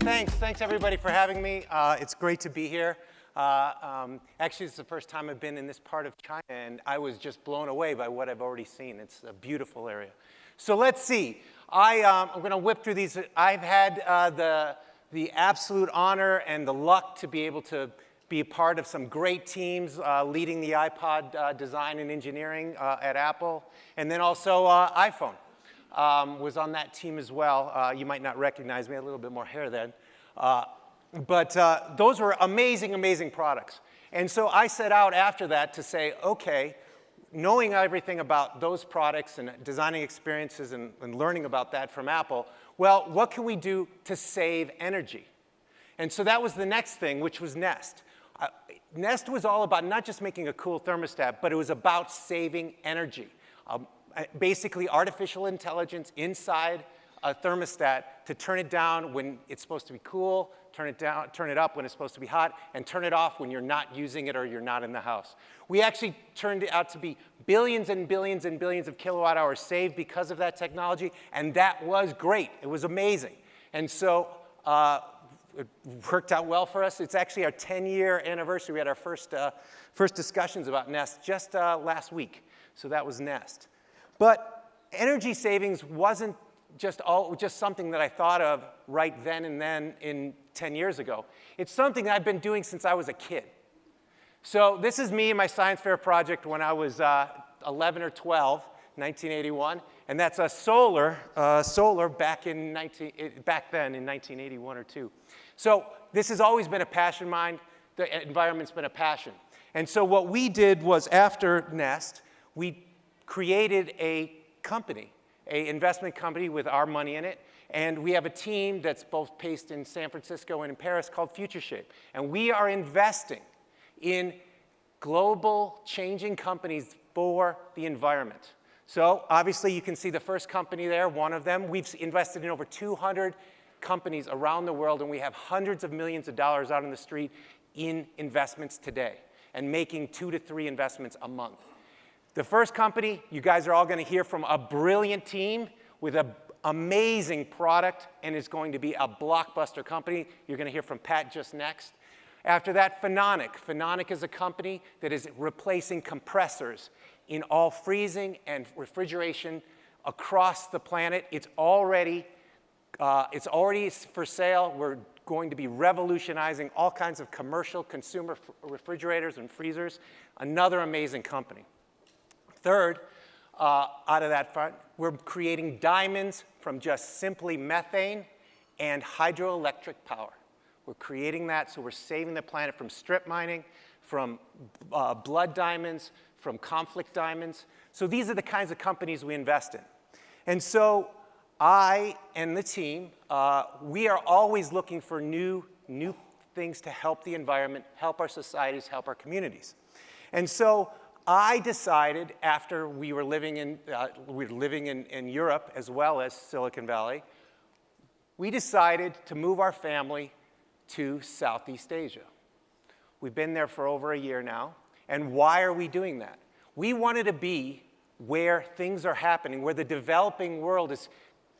Thanks everybody for having me. It's great to be here. Actually, it's the first time I've been in this part of China, and I was just blown away by what I've already seen. It's a beautiful area. So let's see. I'm going to whip through these. I've had the absolute honor and the luck to be able to be a part of some great teams leading the iPod design and engineering at Apple, and then also iPhone. Was on that team as well. You might not recognize me, I had a little bit more hair then. But those were amazing, amazing products. And so I set out after that to say, okay, knowing everything about those products and designing experiences and learning about that from Apple, well, what can we do to save energy? And so that was the next thing, which was Nest. Nest was all about not just making a cool thermostat, but it was about saving energy. Basically artificial intelligence inside a thermostat to turn it down when it's supposed to be cool, turn it up when it's supposed to be hot, and turn it off when you're not using it or you're not in the house. We actually turned it out to be billions and billions and billions of kilowatt hours saved because of that technology, and that was great. It was amazing. And so it worked out well for us. It's actually our 10-year anniversary. We had our first discussions about Nest just last week. So that was Nest. But energy savings wasn't just something that I thought of right then and then in 10 years ago. It's something that I've been doing since I was a kid. So this is me and my science fair project when I was 11 or 12, 1981. And that's a solar back then in 1981 or 2. So this has always been a passion of mine. The environment's been a passion. And so what we did was after Nest, we created a company, an investment company with our money in it. And we have a team that's both based in San Francisco and in Paris called FutureShape. And we are investing in global changing companies for the environment. So obviously you can see the first company there, one of them. We've invested in over 200 companies around the world, and we have hundreds of millions of dollars out on the street in investments today and making 2 to 3 investments a month. The first company, you guys are all going to hear from a brilliant team with an amazing product, and it's going to be a blockbuster company. You're going to hear from Pat just next. After that, Phenonic. Phenonic is a company that is replacing compressors in all freezing and refrigeration across the planet. It's already for sale. We're going to be revolutionizing all kinds of commercial consumer refrigerators and freezers. Another amazing company. Third, out of that front, we're creating diamonds from just simply methane and hydroelectric power. We're creating that, so we're saving the planet from strip mining, from blood diamonds, from conflict diamonds. So these are the kinds of companies we invest in. And so I and the team, we are always looking for new things to help the environment, help our societies, help our communities. And so I decided after we were living in Europe as well as Silicon Valley, we decided to move our family to Southeast Asia. We've been there for over a year now. And why are we doing that? We wanted to be where things are happening, where the developing world is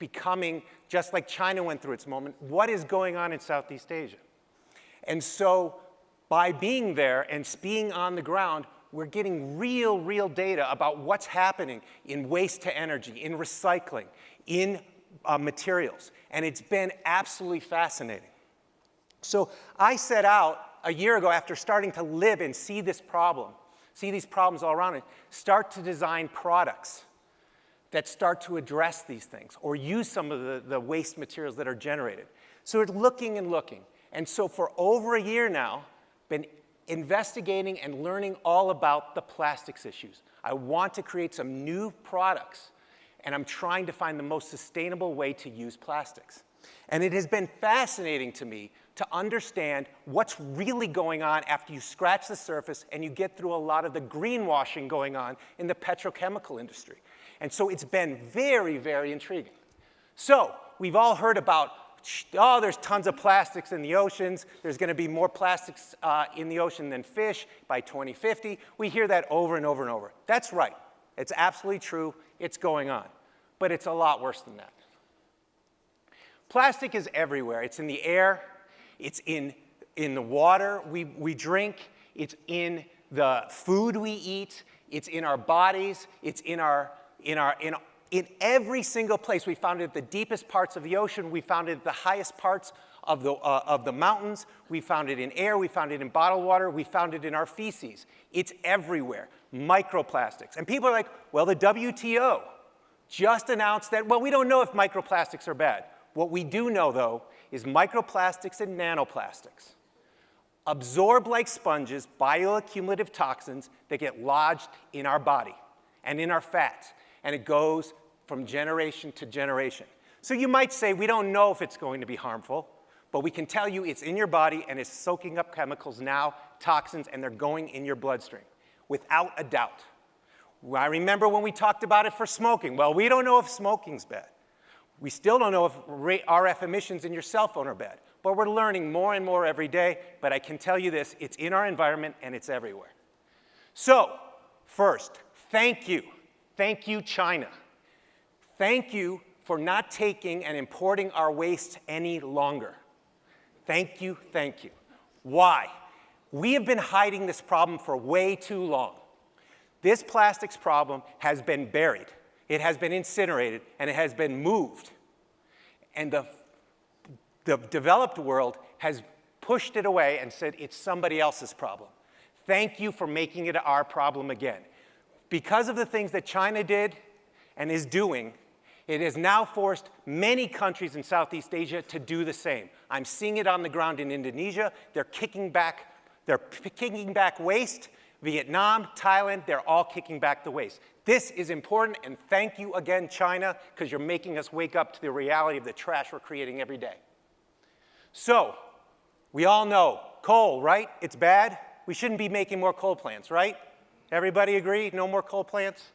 becoming, just like China went through its moment, what is going on in Southeast Asia? And so by being there and being on the ground, we're getting real data about what's happening in waste to energy, in recycling, in materials. And it's been absolutely fascinating. So I set out a year ago after starting to live and see this problem, see these problems all around it, start to design products that start to address these things or use some of the waste materials that are generated. So we're looking and looking. And so for over a year now, been investigating and learning all about the plastics issues. I want to create some new products, and I'm trying to find the most sustainable way to use plastics. And it has been fascinating to me to understand what's really going on after you scratch the surface and you get through a lot of the greenwashing going on in the petrochemical industry. And so it's been very intriguing. So we've all heard about, oh, there's tons of plastics in the oceans. There's going to be more plastics in the ocean than fish by 2050. We hear that over and over and over. That's right. It's absolutely true. It's going on. But it's a lot worse than that. Plastic is everywhere. It's in the air. It's in the water we drink. It's in the food we eat. It's in our bodies. It's in every single place. We found it at the deepest parts of the ocean. We found it at the highest parts of the mountains. We found it in air. We found it in bottled water. We found it in our feces. It's everywhere. Microplastics. And people are like, well, the WTO just announced that, well, we don't know if microplastics are bad. What we do know, though, is microplastics and nanoplastics absorb like sponges bioaccumulative toxins that get lodged in our body and in our fat, and it goes from generation to generation. So you might say, we don't know if it's going to be harmful, but we can tell you it's in your body and it's soaking up chemicals now, toxins, and they're going in your bloodstream, without a doubt. I remember when we talked about it for smoking. Well, we don't know if smoking's bad. We still don't know if RF emissions in your cell phone are bad. But we're learning more and more every day. But I can tell you this, it's in our environment and it's everywhere. So, first, thank you. Thank you, China. Thank you for not taking and importing our waste any longer. Thank you, thank you. Why? We have been hiding this problem for way too long. This plastics problem has been buried. It has been incinerated, and it has been moved. And the developed world has pushed it away and said it's somebody else's problem. Thank you for making it our problem again. Because of the things that China did and is doing, it has now forced many countries in Southeast Asia to do the same. I'm seeing it on the ground in Indonesia. They're kicking back waste. Vietnam, Thailand, they're all kicking back the waste. This is important, and thank you again, China, because you're making us wake up to the reality of the trash we're creating every day. So, we all know coal, right? It's bad. We shouldn't be making more coal plants, right? Everybody agree? No more coal plants?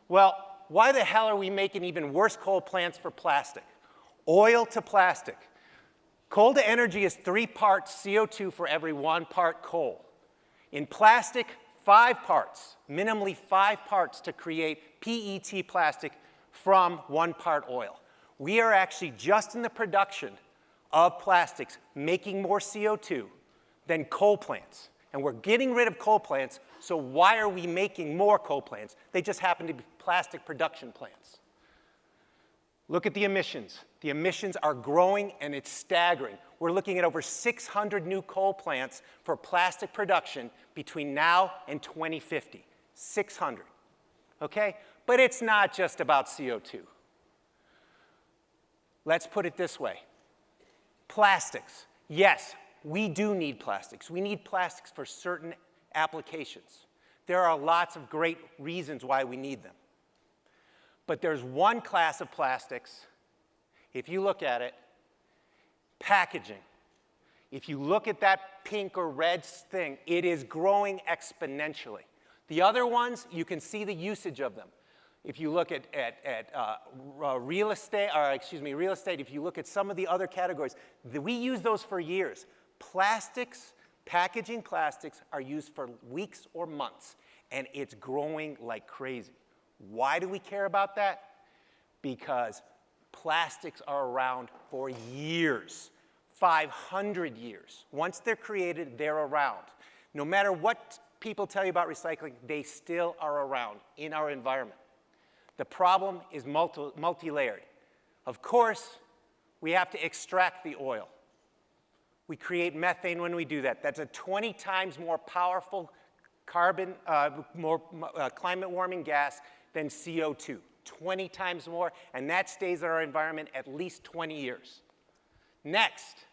Well, why the hell are we making even worse coal plants for plastic? Oil to plastic. Coal to energy is 3 parts CO2 for every 1 part coal. In plastic, 5 parts, minimally 5 parts to create PET plastic from 1 part oil. We are actually just in the production of plastics making more CO2 than coal plants. And we're getting rid of coal plants, so why are we making more coal plants? They just happen to be plastic production plants. Look at the emissions. The emissions are growing, and it's staggering. We're looking at over 600 new coal plants for plastic production between now and 2050. 600. Okay? But it's not just about CO2. Let's put it this way. Plastics. Yes, we do need plastics. We need plastics for certain applications. There are lots of great reasons why we need them. But there's one class of plastics, if you look at it, packaging. If you look at that pink or red thing, it is growing exponentially. The other ones, you can see the usage of them. If you look at real estate, if you look at some of the other categories, we use those for years. Plastics, packaging plastics are used for weeks or months, and it's growing like crazy. Why do we care about that? Because plastics are around for years, 500 years. Once they're created, they're around. No matter what people tell you about recycling, they still are around in our environment. The problem is multi-layered. Of course, we have to extract the oil. We create methane when we do that. That's a 20 times more powerful climate warming gas than CO2. 20 times more, and that stays in our environment at least 20 years. Next,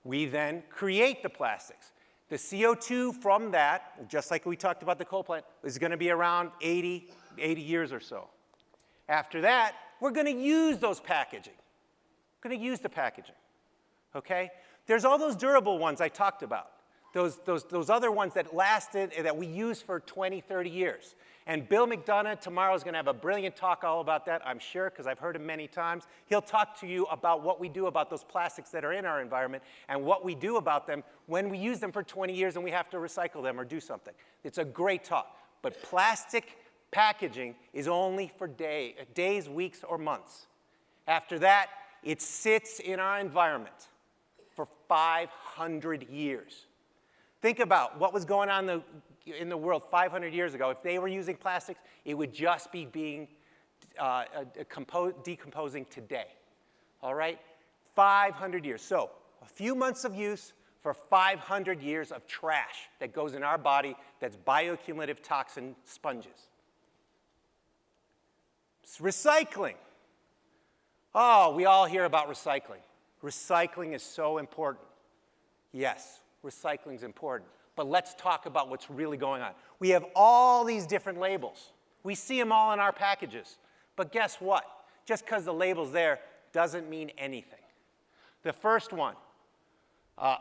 we then create the plastics. The CO2 from that, just like we talked about the coal plant, is going to be around 80 years or so. After that, we're going to use those packaging. We're going to use the packaging, okay? There's all those durable ones I talked about. Those other ones that lasted, that we use for 20, 30 years. And Bill McDonough tomorrow is going to have a brilliant talk all about that, I'm sure, because I've heard him many times. He'll talk to you about what we do about those plastics that are in our environment and what we do about them when we use them for 20 years and we have to recycle them or do something. It's a great talk. But plastic packaging is only for days, weeks, or months. After that, it sits in our environment for 500 years. Think about what was going on in the world 500 years ago. If they were using plastics, it would just be being decomposing today. All right? 500 years. So a few months of use for 500 years of trash that goes in our body that's bioaccumulative toxin sponges. It's recycling. Oh, we all hear about recycling. Recycling is so important. Yes, recycling is important. But let's talk about what's really going on. We have all these different labels. We see them all in our packages. But guess what? Just because the label's there doesn't mean anything. The first one,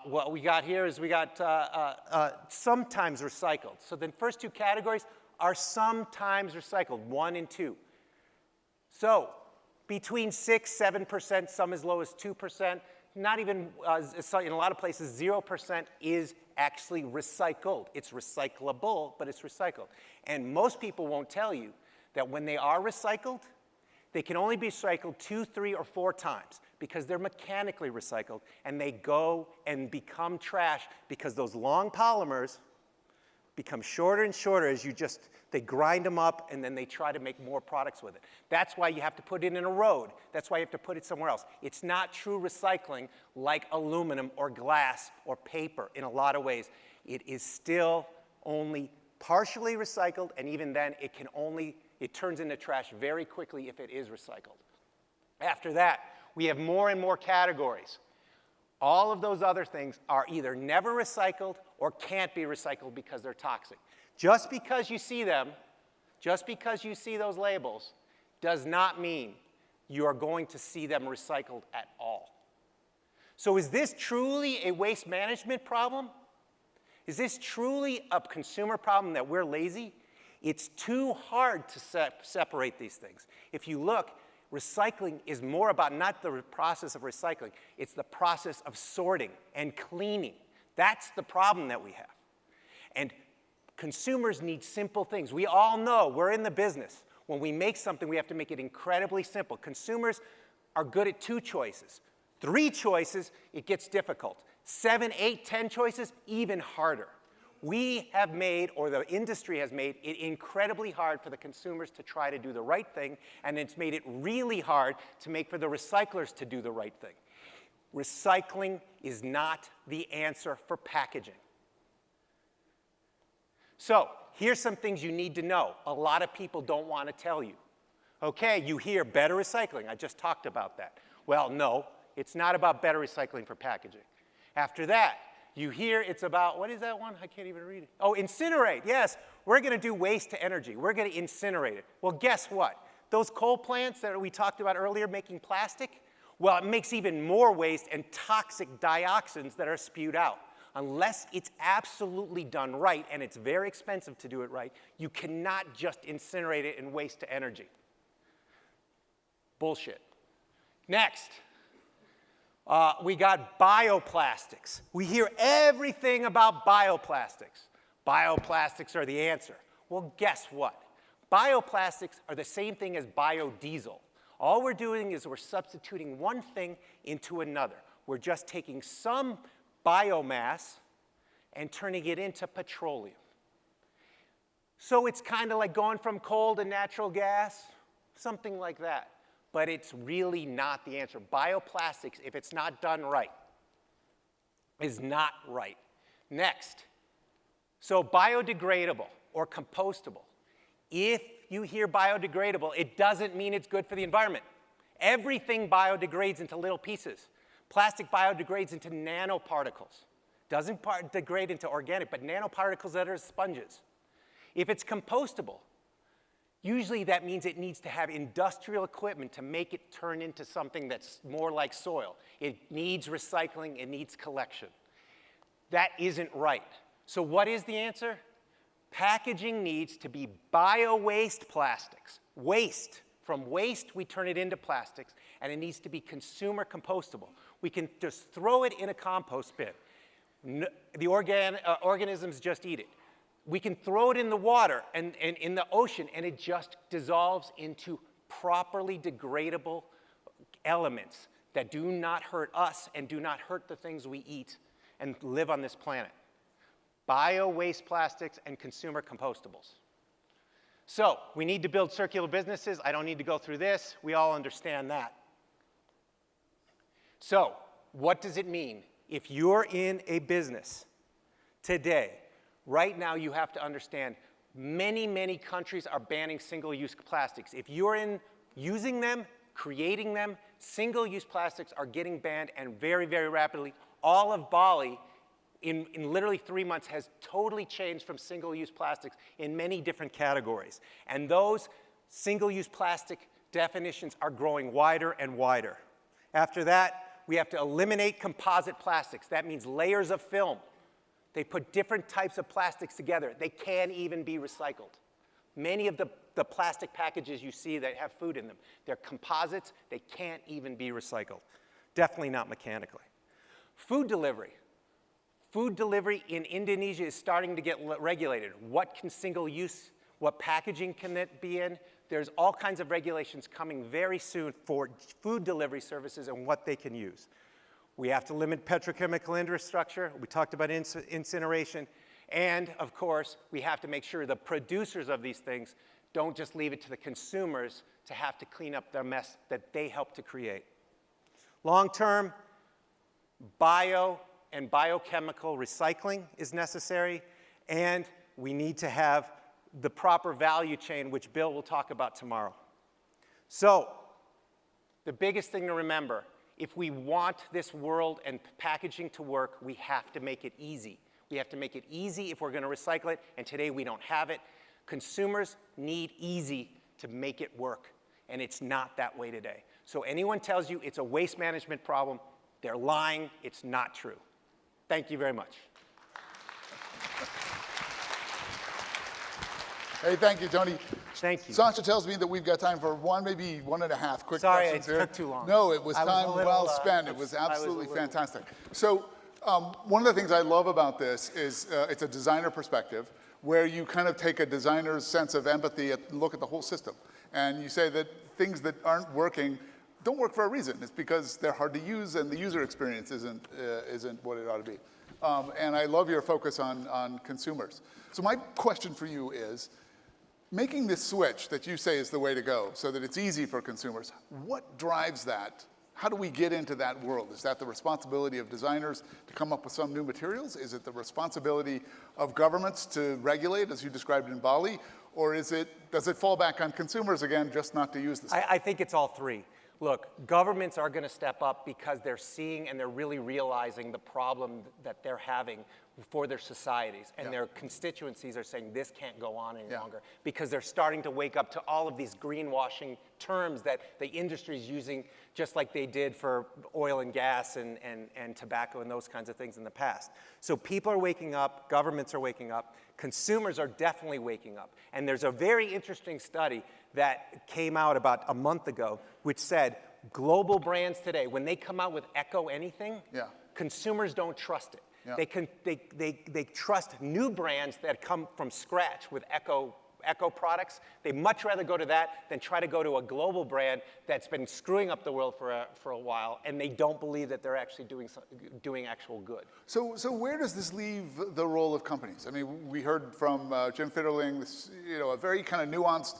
what we got here is we got sometimes recycled. So the first two categories are sometimes recycled, 1 and 2. So between 6, 7%, some as low as 2%, not even, in a lot of places, 0% is actually recycled. It's recyclable, but it's recycled. And most people won't tell you that when they are recycled, they can only be recycled 2, 3, or 4 times because they're mechanically recycled, and they go and become trash because those long polymers become shorter and shorter as they grind them up, and then they try to make more products with it. That's why you have to put it in a road. That's why you have to put it somewhere else. It's not true recycling like aluminum or glass or paper in a lot of ways. It is still only partially recycled, and even then, it turns into trash very quickly if it is recycled. After that, we have more and more categories. All of those other things are either never recycled or can't be recycled because they're toxic. Just because you see them, just because you see those labels, does not mean you are going to see them recycled at all. So is this truly a waste management problem? Is this truly a consumer problem that we're lazy? It's too hard to separate these things. If you look, recycling is more about not the process of recycling, it's the process of sorting and cleaning. That's the problem that we have. And consumers need simple things. We all know, we're in the business. When we make something, we have to make it incredibly simple. Consumers are good at 2 choices. 3 choices, it gets difficult. 7, 8, 10 choices, even harder. We have made, or the industry has made, it incredibly hard for the consumers to try to do the right thing, and it's made it really hard to make for the recyclers to do the right thing. Recycling is not the answer for packaging. So, here's some things you need to know. A lot of people don't want to tell you. Okay, you hear better recycling. I just talked about that. Well, no, it's not about better recycling for packaging. After that, you hear it's about, what is that one? I can't even read it. Oh, incinerate. Yes, we're going to do waste to energy. We're going to incinerate it. Well, guess what? Those coal plants that we talked about earlier making plastic, well, it makes even more waste and toxic dioxins that are spewed out. Unless it's absolutely done right, and it's very expensive to do it right, you cannot just incinerate it and waste to energy. Bullshit. Next. We got bioplastics. We hear everything about bioplastics. Bioplastics are the answer. Well, guess what? Bioplastics are the same thing as biodiesel. All we're doing is we're substituting one thing into another. We're just taking some biomass and turning it into petroleum. So it's kind of like going from coal to natural gas, something like that. But it's really not the answer. Bioplastics, if it's not done right, is not right. Next, so biodegradable or compostable. If you hear biodegradable, it doesn't mean it's good for the environment. Everything biodegrades into little pieces. Plastic biodegrades into nanoparticles. Doesn't degrade into organic, but nanoparticles that are sponges. If it's compostable, usually that means it needs to have industrial equipment to make it turn into something that's more like soil. It needs recycling, it needs collection. That isn't right. So what is the answer? Packaging needs to be bio-waste plastics. Waste. From waste, we turn it into plastics, and it needs to be consumer compostable. We can just throw it in a compost bin. The organisms just eat it. We can throw it in the water and in the ocean, and it just dissolves into properly degradable elements that do not hurt us and do not hurt the things we eat and live on this planet. Bio-waste plastics and consumer compostables. So we need to build circular businesses. I don't need to go through this. We all understand that. So what does it mean? If you're in a business today, right now you have to understand many, many countries are banning single-use plastics. If you're in using them, creating them, single-use plastics are getting banned, and very, very rapidly. All of Bali, in literally 3 months, has totally changed from single-use plastics in many different categories. And those single-use plastic definitions are growing wider and wider. After that, we have to eliminate composite plastics. That means layers of film. They put different types of plastics together. They can't even be recycled. Many of the plastic packages you see that have food in them, they're composites. They can't even be recycled. Definitely not mechanically. Food delivery. Food delivery in Indonesia is starting to get regulated. What can single use, what packaging can it be in? There's all kinds of regulations coming very soon for food delivery services and what they can use. We have to limit petrochemical infrastructure. We talked about incineration. And, of course, we have to make sure the producers of these things don't just leave it to the consumers to have to clean up their mess that they help to create. Long-term, bio and biochemical recycling is necessary, and we need to have the proper value chain, which Bill will talk about tomorrow. So, the biggest thing to remember, if we want this world and packaging to work, we have to make it easy. We have to make it easy if we're going to recycle it, and today we don't have it. Consumers need easy to make it work, and it's not that way today. So anyone tells you it's a waste management problem, they're lying. It's not true. Thank you very much. Hey, thank you, Tony. Thank you. Sasha tells me that we've got time for one, maybe 1.5 quick Sorry, questions it here. took too long. No, it was I time was a little, well spent. It was absolutely I was a little... fantastic. So one of the things I love about this is it's a designer perspective where you kind of take a designer's sense of empathy and look at the whole system. And you say that things that aren't working don't work for a reason. It's because they're hard to use and the user experience isn't what it ought to be. And I love your focus on consumers. So my question for you is, making this switch that you say is the way to go so that it's easy for consumers, what drives that? How do we get into that world? Is that the responsibility of designers to come up with some new materials? Is it the responsibility of governments to regulate, as you described in Bali? Or does it fall back on consumers again, just not to use this? I think it's all three. Look, governments are going to step up because they're seeing and they're really realizing the problem that they're having for their societies. And their constituencies are saying this can't go on any longer because they're starting to wake up to all of these greenwashing terms that the industry is using just like they did for oil and gas and tobacco and those kinds of things in the past. So people are waking up, governments are waking up, consumers are definitely waking up. And there's a very interesting study that came out about a month ago which said global brands today, when they come out with eco anything, consumers don't trust it. They trust new brands that come from scratch with eco products. They much rather go to that than try to go to a global brand that's been screwing up the world for a while, and they don't believe that they're actually doing actual good. So where does this leave the role of companies? I mean, we heard from Jim Fitterling, a very kind of nuanced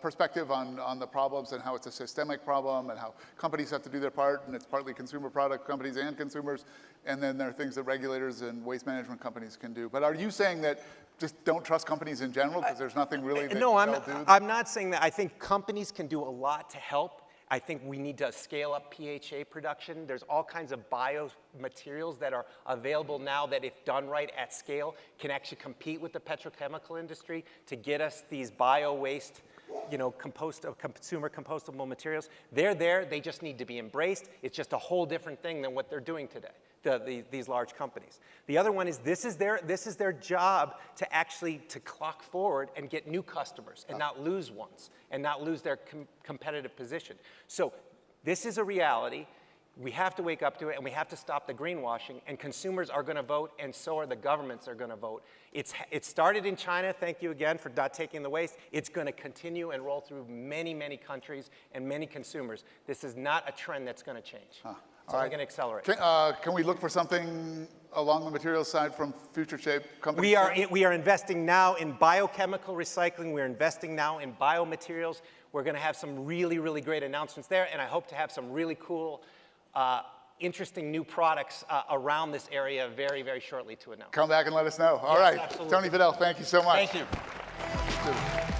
perspective on the problems and how it's a systemic problem and how companies have to do their part, and it's partly consumer product companies and consumers, and then there are things that regulators and waste management companies can do. But are you saying that just don't trust companies in general because there's nothing really that they'll do? I'm not saying that. I think companies can do a lot to help. I think we need to scale up PHA production. There's all kinds of biomaterials that are available now that, if done right at scale, can actually compete with the petrochemical industry to get us these bio-waste, consumer compostable materials. They're there. They just need to be embraced. It's just a whole different thing than what they're doing today, these large companies. The other one is this is their job to actually clock forward and get new customers and not lose ones and not lose their competitive position. So this is a reality. We have to wake up to it, and we have to stop the greenwashing, and consumers are going to vote, and so are the governments are going to vote. It started in China. Thank you again for not taking the waste. It's going to continue and roll through many, many countries and many consumers. This is not a trend that's going to change. It's only going to accelerate. Can we look for something along the materials side from Future Shape companies? We are investing now in biochemical recycling. We're investing now in biomaterials. We're going to have some really, really great announcements there, and I hope to have some really cool, interesting new products around this area very, very shortly to announce. Come back and let us know. All right. Absolutely. Tony Fadell, thank you so much. Thank you.